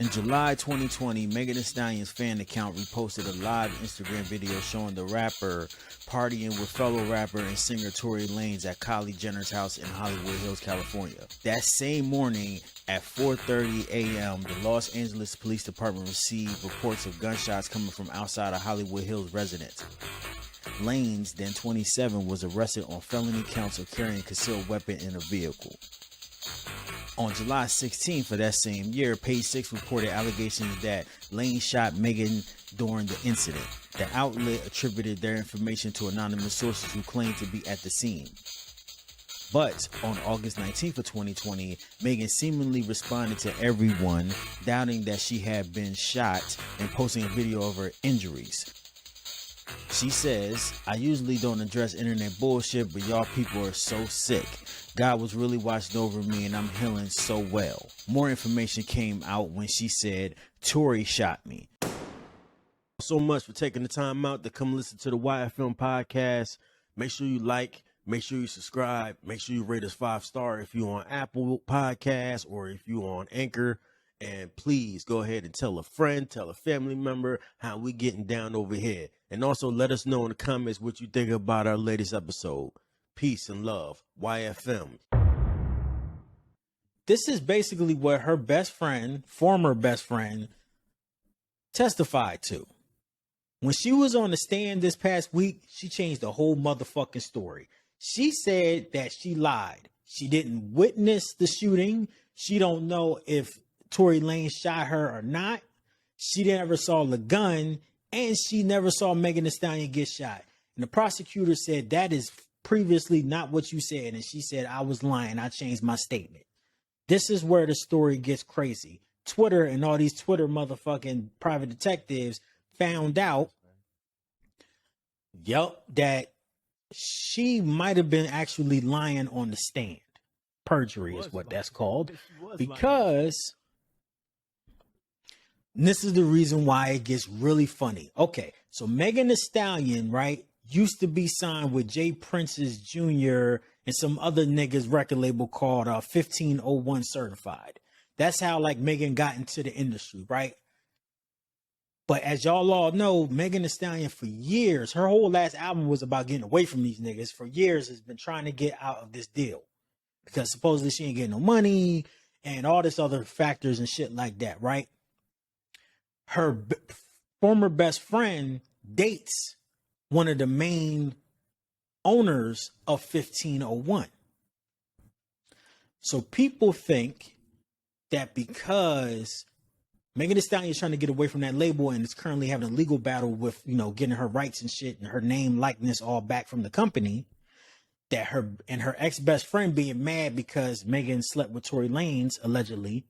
In July 2020, Megan Thee Stallion's fan account reposted a live Instagram video showing the rapper partying with fellow rapper and singer Tory Lanez at Kylie Jenner's house in Hollywood Hills, California. That same morning at 4:30 a.m., the Los Angeles Police Department received reports of gunshots coming from outside a Hollywood Hills residence. Lanez, then 27, was arrested on felony counts of carrying a concealed weapon in a vehicle. On July 16th of that same year, Page Six reported allegations that Lanez shot Megan during the incident. The outlet attributed their information to anonymous sources who claimed to be at the scene. But on August 19th of 2020, Megan seemingly responded to everyone, doubting that she had been shot and posting a video of her injuries. She says, "I usually don't address internet bullshit, but y'all people are so sick. God was really watching over me and I'm healing so well." More information came out when she said, "Tory shot me." So much for taking the time out to come listen to the YFM podcast. Make sure you like, make sure you subscribe, make sure you rate us 5-star if you're on Apple Podcasts or if you're on Anchor. And please go ahead and tell a friend, tell a family member how we getting down over here. And also let us know in the comments what you think about our latest episode. Peace and love. YFM. This is basically what her best friend, former best friend, testified to. When she was on the stand this past week, she changed the whole motherfucking story. She said that she lied. She didn't witness the shooting. She don't know if Tory Lanez shot her or not. She never saw the gun, and she never saw Megan Thee Stallion get shot. And the prosecutor said that is previously not what you said. And she said, "I was lying. I changed my statement." This is where the story gets crazy. Twitter and all these Twitter motherfucking private detectives found out, that she might have been actually lying on the stand. Perjury is what that's called. Because this is the reason why it gets really funny. Okay, so Megan Thee Stallion, right, used to be signed with Jay Prince's Jr. and some other niggas record label called 1501 Certified. That's how like Megan got into the industry, right? But as y'all all know, Megan Thee Stallion for years, her whole last album was about getting away from these niggas. For years has been trying to get out of this deal because supposedly she ain't getting no money and all this other factors and shit like that, right? Her former best friend dates one of the main owners of 1501. So people think that because Megan Thee Stallion is trying to get away from that label and is currently having a legal battle with, getting her rights and shit and her name, likeness all back from the company, that her and her ex-best friend being mad because Megan slept with Tory Lanez, allegedly,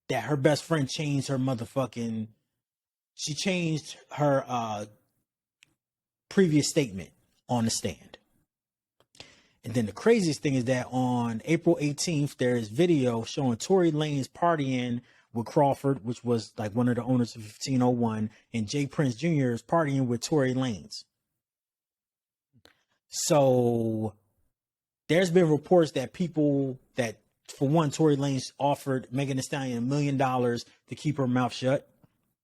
that her best friend changed her she changed her previous statement on the stand. And then the craziest thing is that on April 18th, there is video showing Tory Lanez partying with Crawford, which was like one of the owners of 1501, and Jay Prince Jr. is partying with Tory Lanez. So there's been reports that for one, Tory Lanez offered Megan Thee Stallion $1 million to keep her mouth shut.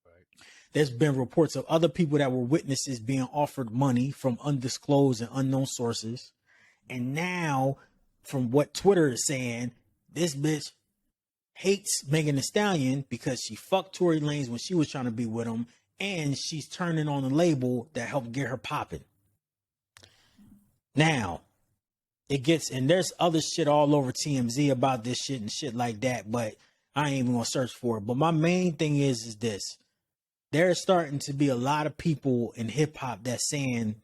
Right. There's been reports of other people that were witnesses being offered money from undisclosed and unknown sources. And now, from what Twitter is saying, this bitch hates Megan Thee Stallion because she fucked Tory Lanez when she was trying to be with him, and she's turning on the label that helped get her popping. Now, and there's other shit all over TMZ about this shit and shit like that, but I ain't even gonna search for it. But my main thing is this. There's starting to be a lot of people in hip hop that's saying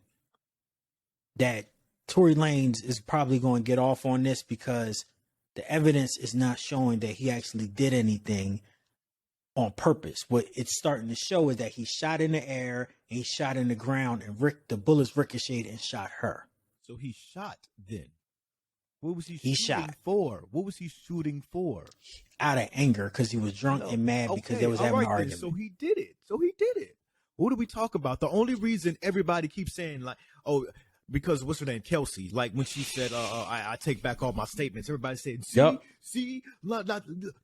that Tory Lanez is probably going to get off on this because the evidence is not showing that he actually did anything on purpose. What it's starting to show is that he shot in the air and he shot in the ground, and the bullets ricocheted and shot her. So he shot then. What was he shooting for? What was he shooting for? Out of anger because he was drunk and mad because they was having an argument. So he did it. What do we talk about? The only reason everybody keeps saying like, oh, because what's her name, Kelsey? Like when she said, I take back all my statements. Everybody said, see,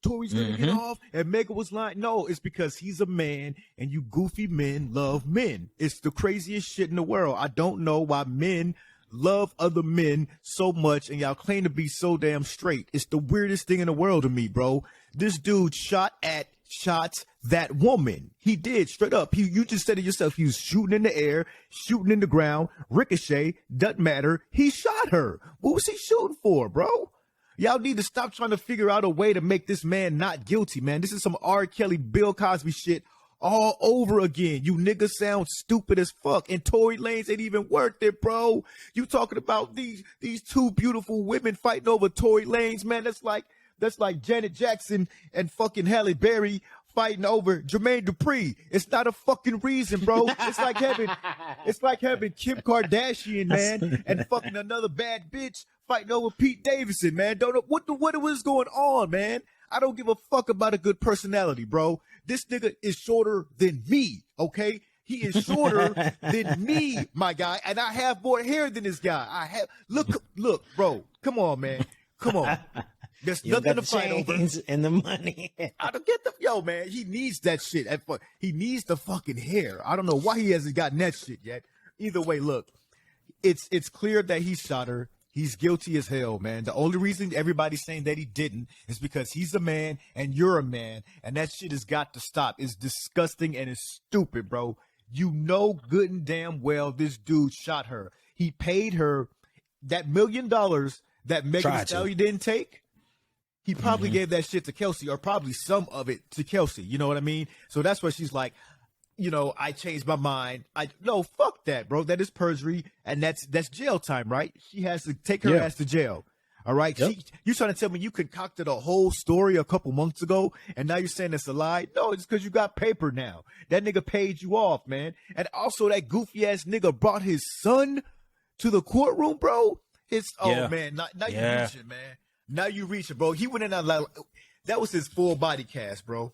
Tory's gonna get off, and Mega was like, no, it's because he's a man, and you goofy men love men. It's the craziest shit in the world. I don't know why men love other men so much, and y'all claim to be so damn straight. It's the weirdest thing in the world to me, bro. This dude shots that woman. He did, straight up. You just said it yourself. He was shooting in the air, shooting in the ground, ricochet, doesn't matter. He shot her. What was he shooting for, bro? Y'all need to stop trying to figure out a way to make this man not guilty, man. This is some R. Kelly, Bill Cosby shit all over again. You niggas sound stupid as fuck. And Tory Lanez ain't even worth it, bro. You talking about these two beautiful women fighting over Tory Lanez, man. That's like Janet Jackson and fucking Halle Berry fighting over Jermaine Dupri. It's not a fucking reason, bro. It's like having Kim Kardashian, man, and fucking another bad bitch fighting over Pete Davidson, man. What was going on, man? I don't give a fuck about a good personality, bro. This nigga is shorter than me, okay? He is shorter than me, my guy, and I have more hair than this guy. Look, bro. Come on, man. Come on. There's nothing to fight over. And the money. I don't get man. He needs that shit. He needs the fucking hair. I don't know why he hasn't gotten that shit yet. Either way, look, it's clear that he shot her. He's guilty as hell, man. The only reason everybody's saying that he didn't is because he's a man and you're a man, and that shit has got to stop. It's disgusting and it's stupid, bro. You know good and damn well this dude shot her. He paid her that $1 million that Megan Thee Stallion didn't take. He probably gave that shit to Kelsey, or probably some of it to Kelsey. You know what I mean? So that's why she's like, I changed my mind. No, fuck that, bro. That is perjury, and that's jail time, right? She has to take her ass to jail. All right? Yep. You trying to tell me you concocted a whole story a couple months ago, and now you're saying it's a lie? No, it's because you got paper now. That nigga paid you off, man. And also that goofy-ass nigga brought his son to the courtroom, bro. Man, now you reaching, man. Now you reaching, bro. He went in that was his full body cast, bro.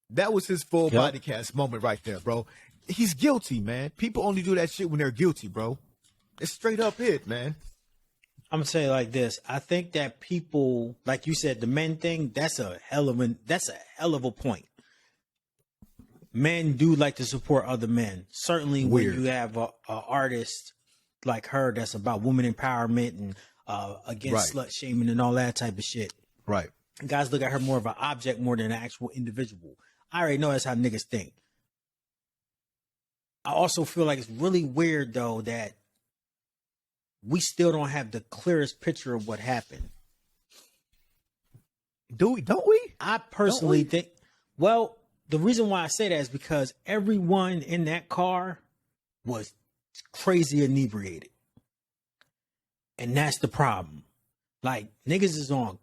That was his full body cast moment right there, bro. He's guilty, man. People only do that shit when they're guilty, bro. It's straight up it, man. I'm gonna say it like this. I think that people, like you said, the men thing, that's a hell of a point. Men do like to support other men. Certainly when you have a artist like her that's about women empowerment and against slut shaming and all that type of shit. Right. Guys look at her more of an object more than an actual individual. I already know that's how niggas think. I also feel like it's really weird though that we still don't have the clearest picture of what happened. Don't we? I personally think, well, the reason why I say that is because everyone in that car was crazy inebriated. And that's the problem. Like, niggas is on,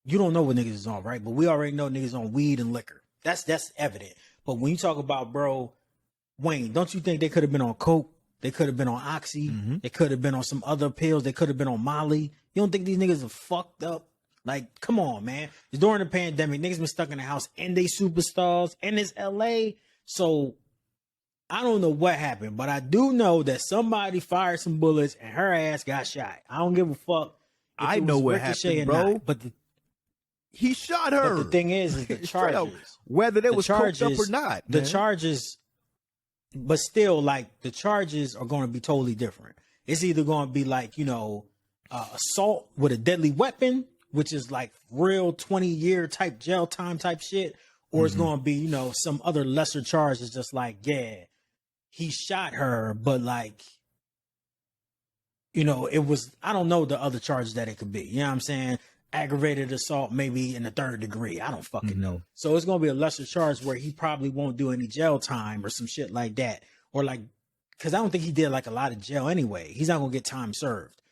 you don't know what niggas is on, right? But we already know niggas on weed and liquor. That's evident. But when you talk about, bro, Wayne, don't you think they could have been on coke? They could have been on oxy. They could have been on some other pills. They could have been on Molly. You don't think these niggas are fucked up? Like, come on, man. It's during the pandemic. Niggas been stuck in the house and they superstars and it's LA. So I don't know what happened, but I do know that somebody fired some bullets and her ass got shot. I don't give a fuck. I know what happened, bro. But he shot her. But the thing is the charges. Whether they was coked up or not. The charges, but still, like, the charges are going to be totally different. It's either going to be like, assault with a deadly weapon, which is like real 20-year type jail time type shit, or it's going to be, some other lesser charge. It's just like, he shot her, but like, it was, I don't know the other charges that it could be. You know what I'm saying? Aggravated assault, maybe in the 3rd degree. I don't fucking know. So it's going to be a lesser charge where he probably won't do any jail time or some shit like that. Or like, because I don't think he did like a lot of jail anyway. He's not going to get time served.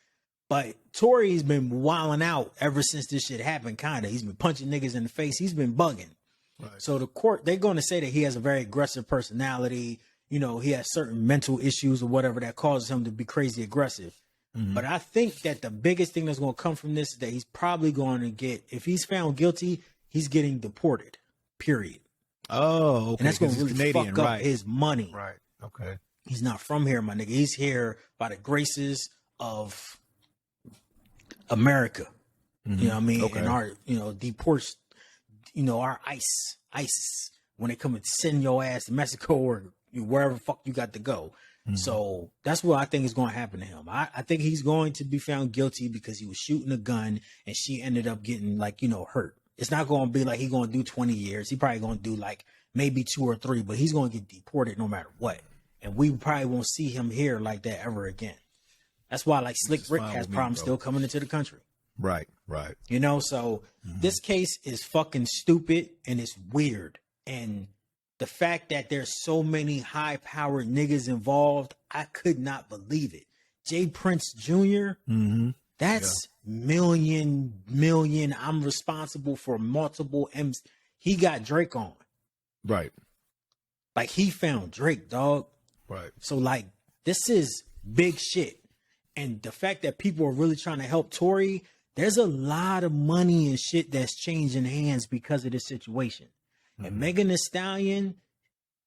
But Tory's been wilding out ever since this shit happened, kind of. He's been punching niggas in the face. He's been bugging. Right. So the court, they're going to say that he has a very aggressive personality. He has certain mental issues or whatever that causes him to be crazy aggressive. But I think that the biggest thing that's going to come from this is that he's probably going to get, if he's found guilty, he's getting deported, period. Oh, okay. And that's going to really fuck up his money. Right. Okay. He's not from here, my nigga. He's here by the graces of America. You know what I mean? Okay. And our, deports, our ISIS, when they come and send your ass to Mexico or wherever the fuck you got to go. So that's what I think is going to happen to him. I think he's going to be found guilty because he was shooting a gun and she ended up getting hurt. It's not going to be like he's going to do 20 years. He probably going to do like maybe 2 or 3, but he's going to get deported no matter what. And we probably won't see him here like that ever again. That's why like Slick Rick has problems still coming into the country. Right. So this case is fucking stupid and it's weird. And the fact that there's so many high-powered niggas involved, I could not believe it. Jay Prince Jr., that's million. I'm responsible for multiple M's. He got Drake on. Right. Like, he found Drake, dog. Right. So, like, this is big shit. And the fact that people are really trying to help Tory, there's a lot of money and shit that's changing hands because of this situation. And Megan Thee Stallion,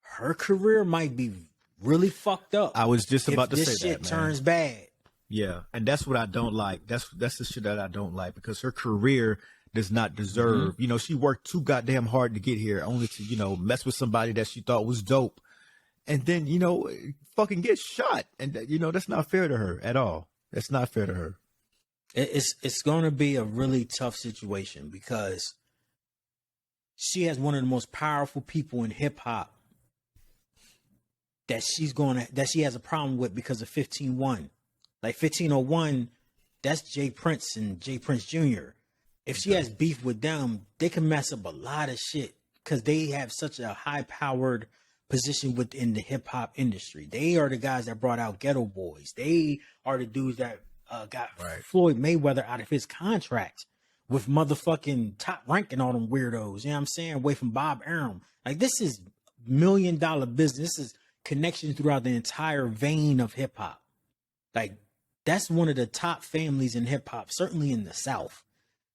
her career might be really fucked up. I was just about to say that, this shit man. turns bad. Yeah, and that's what I don't like. That's the shit that I don't like because her career does not deserve. She worked too goddamn hard to get here, only to mess with somebody that she thought was dope, and then fucking get shot. And that's not fair to her at all. That's not fair to her. It's going to be a really tough situation because she has one of the most powerful people in hip hop that she has a problem with because of 15-1. Like 1501, that's Jay Prince and Jay Prince Jr. If she has beef with them, they can mess up a lot of shit because they have such a high powered position within the hip hop industry. They are the guys that brought out Ghetto Boys. They are the dudes that got Floyd Mayweather out of his contract with motherfucking Top Rank and all them weirdos, you know what I'm saying? Away from Bob Arum. Like, this is $1 million business. This is connection throughout the entire vein of hip hop. Like, that's one of the top families in hip hop, certainly in the South.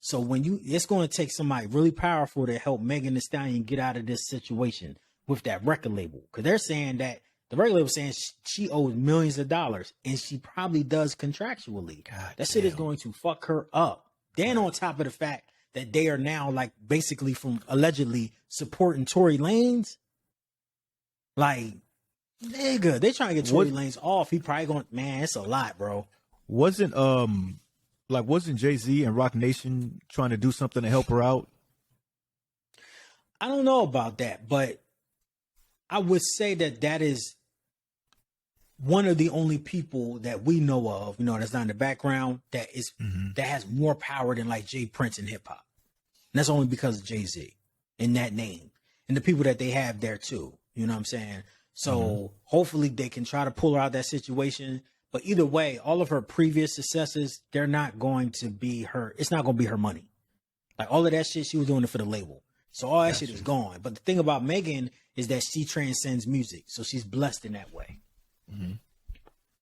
So it's going to take somebody really powerful to help Megan Thee Stallion get out of this situation with that record label. Because they're saying that the record label is saying she owes millions of dollars, and she probably does contractually. That shit is going to fuck her up. Then on top of the fact that they are now like basically from allegedly supporting Tory Lanez, like, nigga, they trying to get Tory Lanez off. He probably going, man, it's a lot, bro. Wasn't Jay-Z and Rock Nation trying to do something to help her out? I don't know about that, but I would say that is one of the only people that we know of, that's not in the background, that is that has more power than like Jay Prince in hip hop. And that's only because of Jay-Z and that name and the people that they have there too. You know what I'm saying? So hopefully they can try to pull her out of that situation. But either way, all of her previous successes, they're not going to be her. It's not going to be her money. Like, all of that shit, she was doing it for the label. So all that shit is gone. But the thing about Megan is that she transcends music. So she's blessed in that way.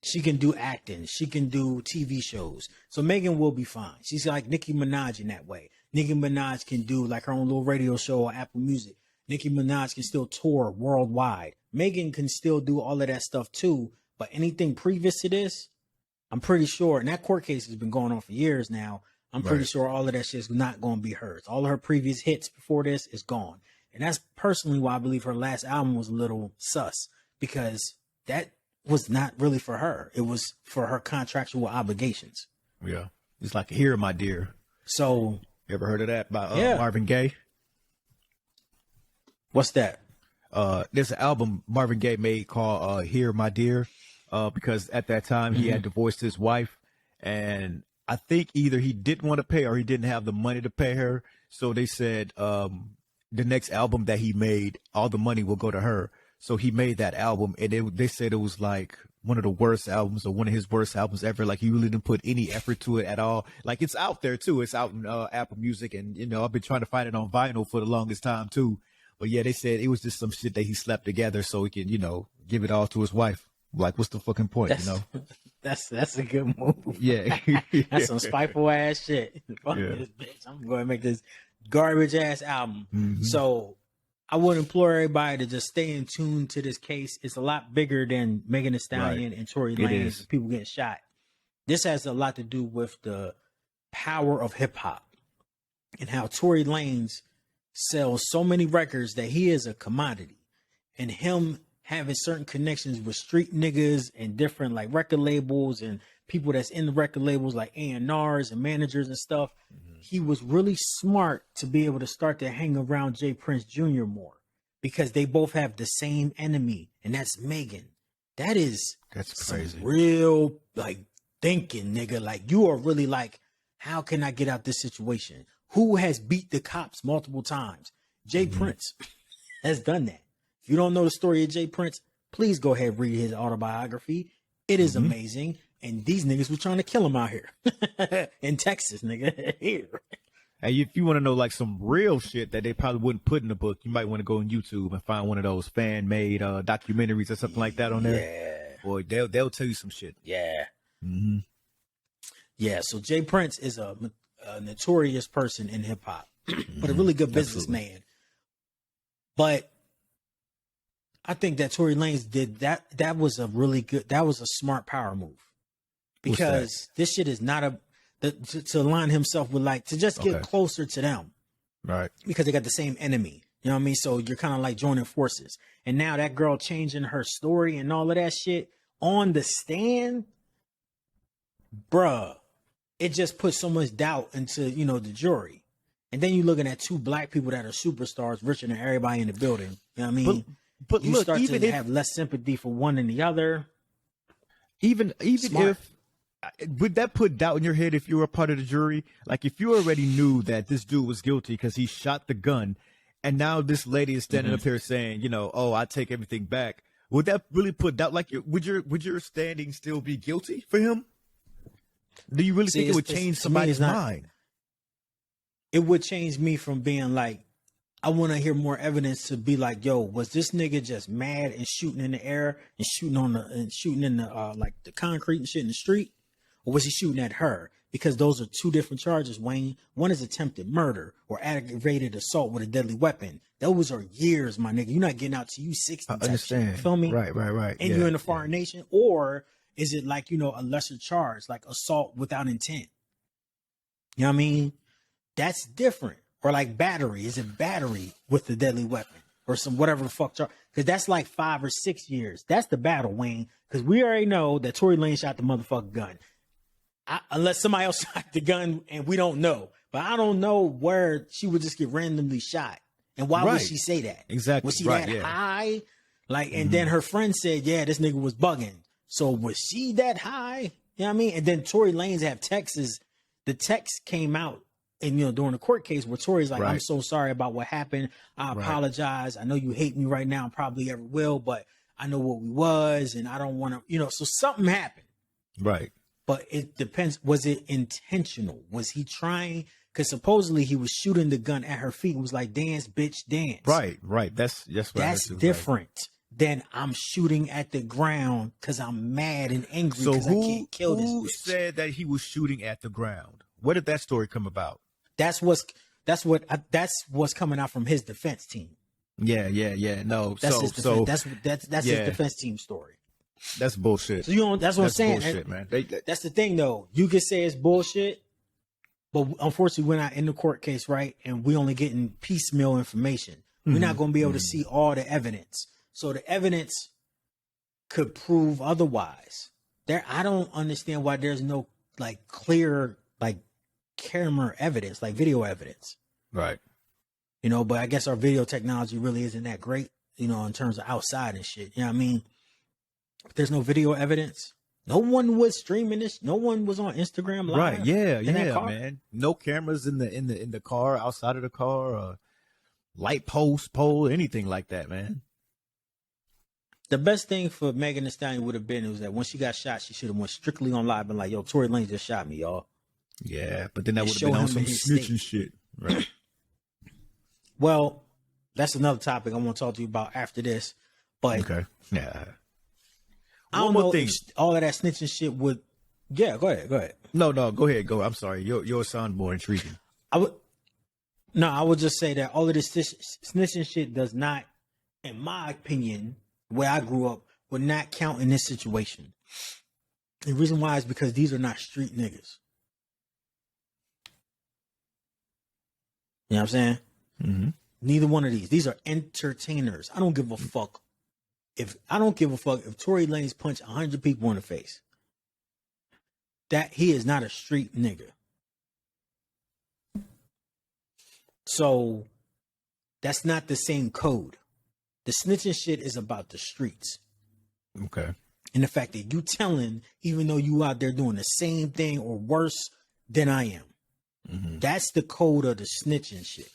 She can do acting. She can do TV shows. So Megan will be fine. She's like Nicki Minaj in that way. Nicki Minaj can do like her own little radio show on Apple Music. Nicki Minaj can still tour worldwide. Megan can still do all of that stuff too. But anything previous to this, I'm pretty sure, and that court case has been going on for years now, I'm pretty sure all of that shit is not going to be hers. All of her previous hits before this is gone. And that's personally why I believe her last album was a little sus, because that was not really for her. It was for her contractual obligations. Yeah. It's like Here, My Dear. So. You ever heard of that by Marvin Gaye? What's that? There's an album Marvin Gaye made called Here, My Dear, because at that time he had divorced his wife, and I think either he didn't want to pay or he didn't have the money to pay her. So they said the next album that he made, all the money will go to her. So he made that album, and they said it was like one of the worst albums or one of his worst albums ever. Like, he really didn't put any effort to it at all. Like, it's out there too. It's out in Apple Music, and I've been trying to find it on vinyl for the longest time too. But yeah, they said it was just some shit that he slapped together so he can, give it all to his wife. Like, what's the fucking point, That's a good move. Yeah. That's some spiteful ass shit. Fuck this bitch. I'm going to make this garbage ass album. So I would implore everybody to just stay in tune to this case. It's a lot bigger than Megan Thee Stallion and Tory Lanez, people getting shot. this has a lot to do with the power of hip hop and how Tory Lanez sells so many records that he is a commodity, and him having certain connections with street niggas and different like record labels and people that's in the record labels like A&Rs and managers and stuff. He was really smart to be able to start to hang around Jay Prince Jr. more because they both have the same enemy, and that's Megan. That's crazy. Real like thinking, nigga. Like, you are really like, how can I get out this situation? Who has beat the cops multiple times? Jay Prince has done that. If you don't know the story of Jay Prince, please go ahead and read his autobiography. It is amazing. And these niggas were trying to kill him out here in Texas, nigga. Here. And if you want to know like some real shit that they probably wouldn't put in the book, you might want to go on YouTube and find one of those fan made documentaries or something like that on there. Yeah. Boy, they'll tell you some shit. Yeah. Yeah. So Jay Prince is a notorious person in hip hop, but a really good businessman. But I think that Tory Lanez did that. That was a smart power move, because this shit is not to align himself with like, to just get closer to them. Right. Because they got the same enemy. You know what I mean? So you're kind of like joining forces. And now that girl changing her story and all of that shit on the stand, bruh, it just puts so much doubt into, you know, the jury. And then you're looking at two black people that are superstars, richer than everybody in the building. You know what I mean? But you look, start even to if have less sympathy for one than the other. Even Smart. if, would that put doubt in your head if you were a part of the jury? Like, if you already knew that this dude was guilty because he shot the gun, and now this lady is standing up here saying, you know, oh, I take everything back. Would that really put doubt? Like, would your standing still be guilty for him? Do you really think it would change somebody's mind? It would change me from being like, I want to hear more evidence to be like, yo, was this nigga just mad and shooting in the air and shooting in the like the concrete and shit in the street, or was he shooting at her? Because those are two different charges, Wayne. One is attempted murder or aggravated assault with a deadly weapon. Those are years, my nigga. You're not getting out to you 60. I understand. You feel me? Right. And you're in a foreign nation, or is it like, you know, a lesser charge, like assault without intent? You know what I mean? That's different. Or like battery. Is it battery with the deadly weapon or some whatever the fuck charge? Because that's like 5 or 6 years. That's the battle, Wayne. Because we already know that Tory Lanez shot the motherfucking gun. Unless somebody else shot the gun and we don't know. But I don't know where she would just get randomly shot. And why would she say that? Exactly. Was she that high? Like, and then her friend said, yeah, this nigga was bugging. So was she that high? You know what I mean? And then Tory Lanez have texts. The text came out, and, you know, during the court case where Tory's like, I'm so sorry about what happened. I apologize. I know you hate me right now and probably ever will, but I know what we was, and I don't want to, you know, so something happened. Right. But it depends. Was it intentional? Was he trying? Because supposedly he was shooting the gun at her feet and was like, dance, bitch, dance. Right. That's different than I'm shooting at the ground because I'm mad and angry because I can't kill this bitch. Who said that he was shooting at the ground? Where did that story come about? That's what's coming out from his defense team. Yeah. No, that's his defense team story. That's bullshit. So that's what I'm saying. Bullshit, man. That's the thing, though. You can say it's bullshit, but unfortunately, we're not in the court case, right? And we only getting piecemeal information. We're not going to be able to see all the evidence. So the evidence could prove otherwise. I don't understand why there's no like clear like camera evidence, like video evidence. Right. You know, but I guess our video technology really isn't that great, you know, in terms of outside and shit. You know what I mean? If there's no video evidence, no one was streaming this. No one was on Instagram Live. Right. Yeah, man. No cameras in the car, outside of the car, light pole, anything like that, man. The best thing for Megan Thee Stallion would have been was that when she got shot, she should have went strictly on live and like, yo, Tory Lanez just shot me, y'all. Yeah, but then that would have been on some snitching shit. Right. Well, that's another topic I want to talk to you about after this. But okay. Yeah. I don't know if all of that snitching shit would. Yeah, go ahead. No, go ahead. Go. I'm sorry. Yours sound more intriguing. I would just say that all of this snitching shit does not, in my opinion, where I grew up, would not count in this situation. The reason why is because these are not street niggas. You know what I'm saying? Mm-hmm. Neither one of these. These are entertainers. I don't give a fuck. If Tory Lanez punched 100 people in the face, that he is not a street nigga. So that's not the same code. The snitching shit is about the streets. Okay. And the fact that you telling, even though you out there doing the same thing or worse than I am. Mm-hmm. That's the code of the snitching shit.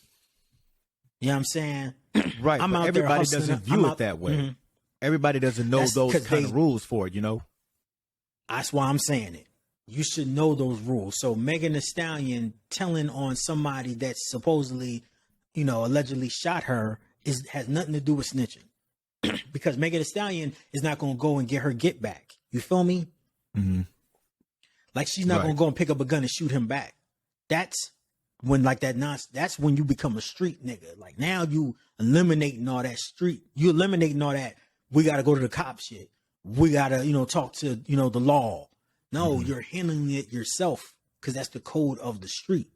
You know what I'm saying? Right. I'm but out everybody there hustling. doesn't view it that way. Mm-hmm. Everybody doesn't know That's those kind of rules for it, you know? That's why I'm saying it. You should know those rules. So Megan Thee Stallion telling on somebody that supposedly, allegedly shot her has nothing to do with snitching. Because Megan Thee Stallion is not going to go and get her get back. You feel me? Mm-hmm. Like she's not going to go and pick up a gun and shoot him back. That's when that's when you become a street nigga. Like now you eliminating all that street. You eliminating all that. We got to go to the cop shit. We got to, talk to, the law. No, you're handling it yourself because that's the code of the street.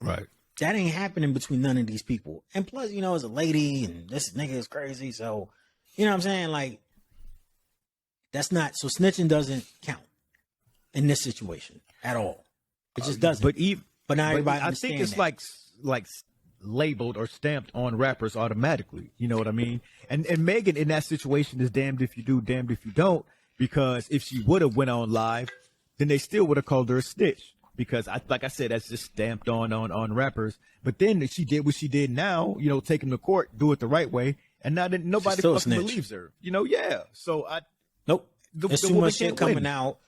Right. That ain't happening between none of these people. And plus, as a lady and this nigga is crazy. So, you know what I'm saying? Like, that's not, so snitching doesn't count in this situation at all. It just doesn't. But now everybody I think it's that. like labeled or stamped on rappers automatically. You know what I mean? And Megan in that situation is damned if you do, damned if you don't. Because if she would have went on live, then they still would have called her a snitch. Because like I said, that's just stamped on rappers. But then she did what she did now, take him to court, do it the right way, and now that nobody fucking believes her. Yeah. So nope. There's too much shit coming out.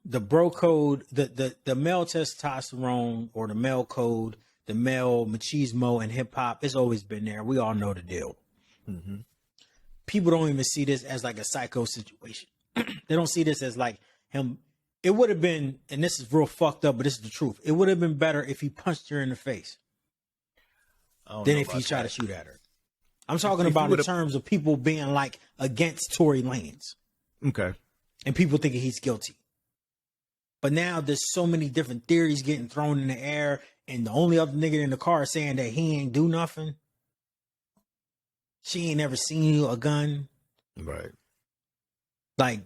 The bro code, the male testosterone or the male code, the male machismo and hip hop, it's always been there. We all know the deal. Mm-hmm. People don't even see this as like a psycho situation. They don't see this as like him. It would have been, and this is real fucked up, but this is the truth. It would have been better if he punched her in the face than if he tried to shoot at her. I'm talking about in terms of people being like against Tory Lanez. Okay. And people thinking he's guilty. But now there's so many different theories getting thrown in the air, and the only other nigga in the car saying that he ain't do nothing. She ain't never seen a gun. Right. Like,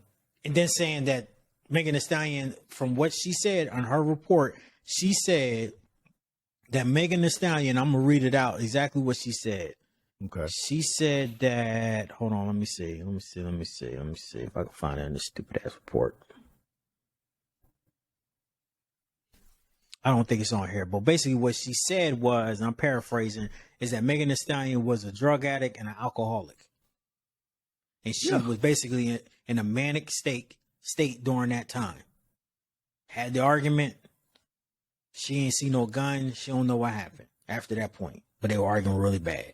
and then saying that Megan Thee Stallion, from what she said on her report, she said that Megan Thee Stallion, I'm going to read it out exactly what she said. Okay. She said that, hold on, let me see if I can find it in this stupid ass report. I don't think it's on here, but basically what she said was, and I'm paraphrasing, is that Megan Thee Stallion was a drug addict and an alcoholic. And she was basically in a manic state during that time. Had the argument. She ain't see no gun. She don't know what happened after that point. But they were arguing really bad.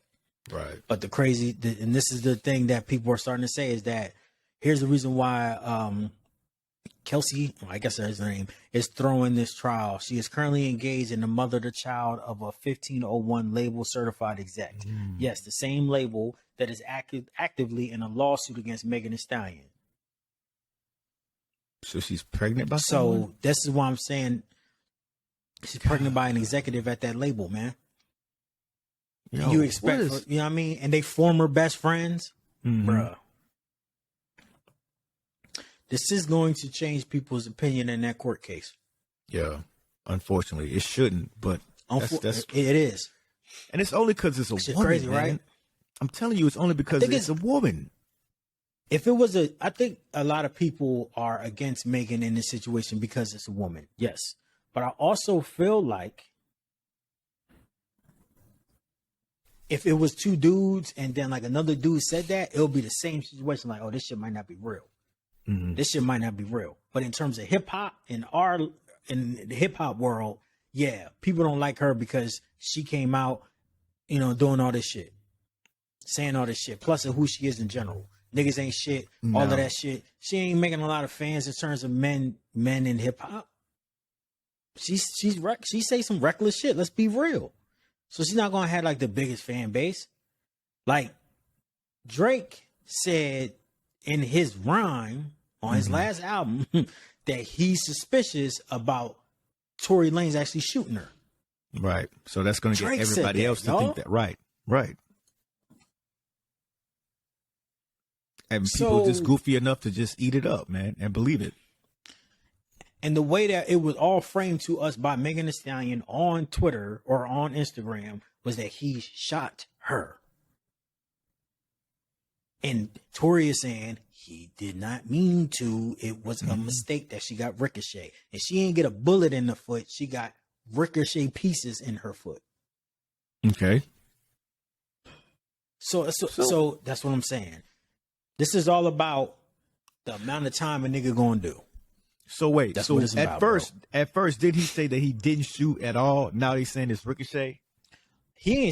Right. But and this is the thing that people are starting to say, is that here's the reason why Kelsey, I guess that's her name, is throwing this trial. She is currently engaged in the mother to child of a 1501 label certified exec. Yes, the same label that is actively in a lawsuit against Megan Thee Stallion. So she's pregnant by someone? So this is why I'm saying she's pregnant by an executive at that label, man. You expect, you know what I mean? And they former best friends, bruh. This is going to change people's opinion in that court case. Yeah, unfortunately, it shouldn't, but that's it is. And it's only because it's a woman, crazy, man. right? I'm telling you, it's only because it's a woman. If it was I think a lot of people are against Megan in this situation because it's a woman. Yes. But I also feel like if it was two dudes and then like another dude said that, it'll be the same situation. Like, oh, this shit might not be real. This shit might not be real. But in terms of hip hop, in the hip hop world, yeah, people don't like her because she came out, doing all this shit, saying all this shit, plus of who she is in general. Niggas ain't shit, all of that shit. She ain't making a lot of fans in terms of men in hip hop. She say some reckless shit. Let's be real. So she's not gonna have like the biggest fan base. Like Drake said in his rhyme, on his last album that he's suspicious about Tory Lanez actually shooting her. Right. So that's going to get Drake said everybody that, else to y'all. think that. Right. Right. And people just goofy enough to just eat it up, man, and believe it. And the way that it was all framed to us by Megan Thee Stallion on Twitter or on Instagram was that he shot her. And Tory is saying he did not mean to. It was a mistake that she got ricochet. And she didn't get a bullet in the foot. She got ricochet pieces in her foot. Okay. So that's what I'm saying. This is all about the amount of time a nigga gonna do. So wait, That's so what it's at about, first, did he say that he didn't shoot at all? Now he's saying it's ricochet. He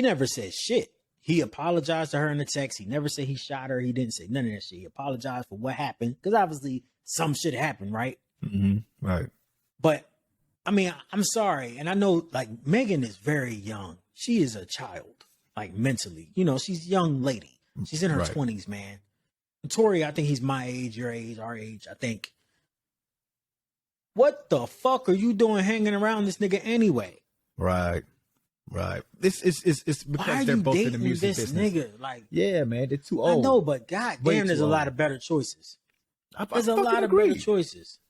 never said shit. He apologized to her in the text. He never said he shot her. He didn't say none of that shit. He apologized for what happened because obviously some shit happened, right? Mm-hmm. Right. But I mean, I'm sorry, and I know like Megan is very young. She is a child, like mentally. You know, she's a young lady. She's in her 20s, man. And Tory, I think he's my age, your age, our age. I think. What the fuck are you doing hanging around this nigga anyway? Right. Right. It's because they're both in the music this business. Nigga? Like, yeah, man, they're too old. I know, but goddamn, there's a lot of better choices. There's a lot of better choices.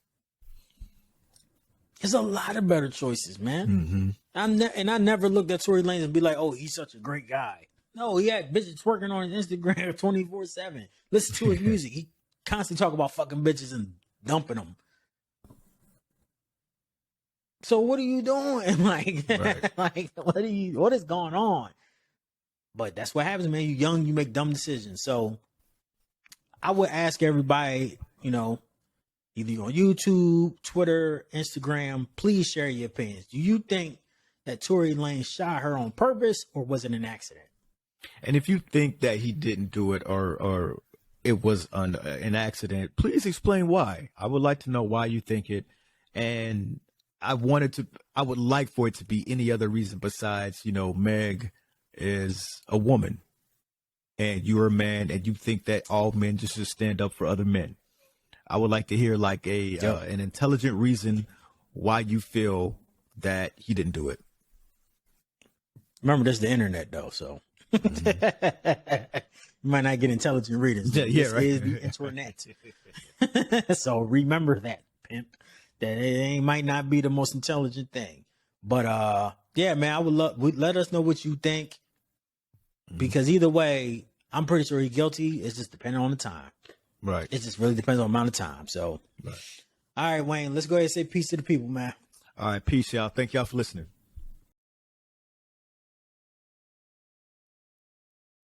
There's a lot of better choices, man. Mm-hmm. I never looked at Tory Lanez and be like, oh, he's such a great guy. No, he had bitches twerking on his Instagram 24/7. Listen to his music. He constantly talk about fucking bitches and dumping them. So what are you doing? Like, like what is going on? But that's what happens, man. You young, you make dumb decisions. So I would ask everybody, you know, either on YouTube, Twitter, Instagram, please share your opinions. Do you think that Tory Lanez shot her on purpose or was it an accident? And if you think that he didn't do it or it was an accident, please explain why. I would like to know why you think it. And I would like for it to be any other reason besides, you know, Meg is a woman and you're a man and you think that all men just should stand up for other men. I would like to hear like an intelligent reason why you feel that he didn't do it. Remember, this is the internet though, so you might not get intelligent readers. This is the internet. So remember that, pimp. That it might not be the most intelligent thing. But yeah, man, I would let us know what you think. Because either way, I'm pretty sure he's guilty. It's just depending on the time. Right. It just really depends on the amount of time. So all right, Wayne, let's go ahead and say peace to the people, man. All right, peace, y'all. Thank y'all for listening.